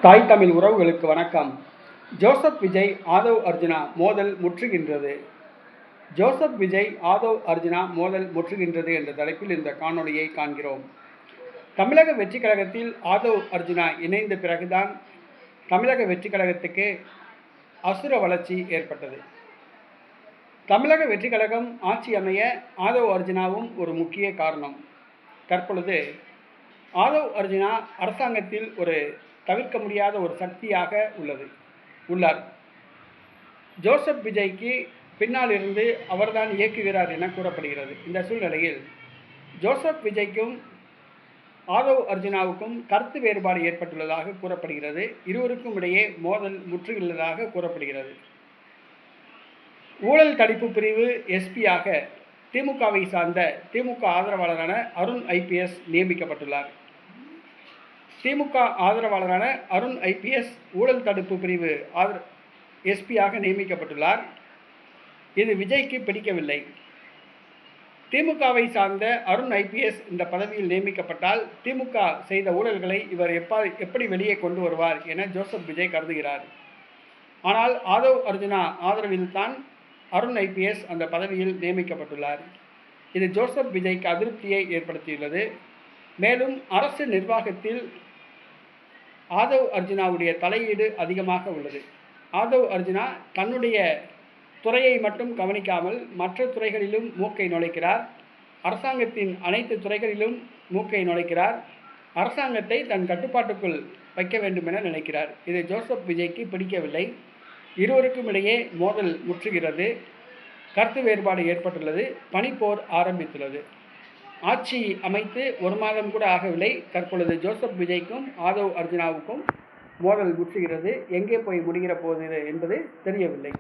தாய் தமிழ் உறவுகளுக்கு வணக்கம். ஜோசப் விஜய் ஆதவ் அர்ஜுனா மோதல் முற்றுகின்றது. ஜோசப் விஜய் ஆதவ் அர்ஜுனா மோதல் முற்றுகின்றது என்ற தலைப்பில் இந்த காணொளியை காண்கிறோம். தமிழக வெற்றி கழகத்தில் ஆதவ் அர்ஜுனா இணைந்த பிறகுதான் தமிழக வெற்றி கழகத்துக்கு அசுர வளர்ச்சி ஏற்பட்டது. தமிழக வெற்றி கழகம் ஆட்சி அமைய ஆதவ் அர்ஜுனாவும் ஒரு முக்கிய காரணம். தற்பொழுது ஆதவ் அர்ஜுனா அரசாங்கத்தில் ஒரு தவிர்க்க முடியாத ஒரு சக்தியாக உள்ளார். ஜோசப் விஜய்க்கு பின்னால் இருந்து அவர்தான் இயக்குகிறார் என கூறப்படுகிறது. இந்த சூழ்நிலையில் ஜோசப் விஜய்க்கும் ஆதவ் அர்ஜுனாவுக்கும் கருத்து வேறுபாடு ஏற்பட்டுள்ளதாக கூறப்படுகிறது. இருவருக்கும் இடையே மோதல் முற்றுள்ளதாக கூறப்படுகிறது. ஊழல் தடுப்பு பிரிவு எஸ்பியாக திமுகவை சார்ந்த திமுக ஆதரவாளரான அருண் ஐபிஎஸ் நியமிக்கப்பட்டுள்ளார். திமுக ஆதரவாளரான அருண் ஐபிஎஸ் ஊழல் தடுப்பு பிரிவு எஸ்பியாக நியமிக்கப்பட்டுள்ளார். இது விஜய்க்கு பிடிக்கவில்லை. திமுகவை சார்ந்த அருண் ஐபிஎஸ் இந்த பதவியில் நியமிக்கப்பட்டால் திமுக செய்த ஊழல்களை இவர் எப்படி வெளியே கொண்டு வருவார் என ஜோசப் விஜய் கருதுகிறார். ஆனால் ஆதவ் அர்ஜுனா ஆதரவில்தான் அருண் ஐபிஎஸ் அந்த பதவியில் நியமிக்கப்பட்டுள்ளார். இது ஜோசப் விஜய்க்கு அதிருப்தியை ஏற்படுத்தியுள்ளது. மேலும் அரசு நிர்வாகத்தில் ஆதவ் அர்ஜுனாவுடைய தலையீடு அதிகமாக உள்ளது. ஆதவ் அர்ஜுனா தன்னுடைய துறையை மட்டும் கவனிக்காமல் மற்ற துறைகளிலும் மூக்கை நுழைக்கிறார். அரசாங்கத்தின் அனைத்து துறைகளிலும் மூக்கை நுழைக்கிறார். அரசாங்கத்தை தன் கட்டுப்பாட்டுக்குள் வைக்க வேண்டும் என நினைக்கிறார். இது ஜோசப் விஜய்க்கு பிடிக்கவில்லை. இருவருக்கும் இடையே மோதல் முற்றுகிறது. கருத்து வேறுபாடு ஏற்பட்டுள்ளது. பனிப்போர் ஆரம்பித்துள்ளது. ஆட்சி அமைத்து ஒரு மாதம் கூட ஆகவில்லை. தற்பொழுது ஜோசப் விஜய்க்கும் ஆதவ் அர்ஜுனாவுக்கும் மோதல் முற்றுகிறது. எங்கே போய் முடிகிற போகுது என்பது தெரியவில்லை.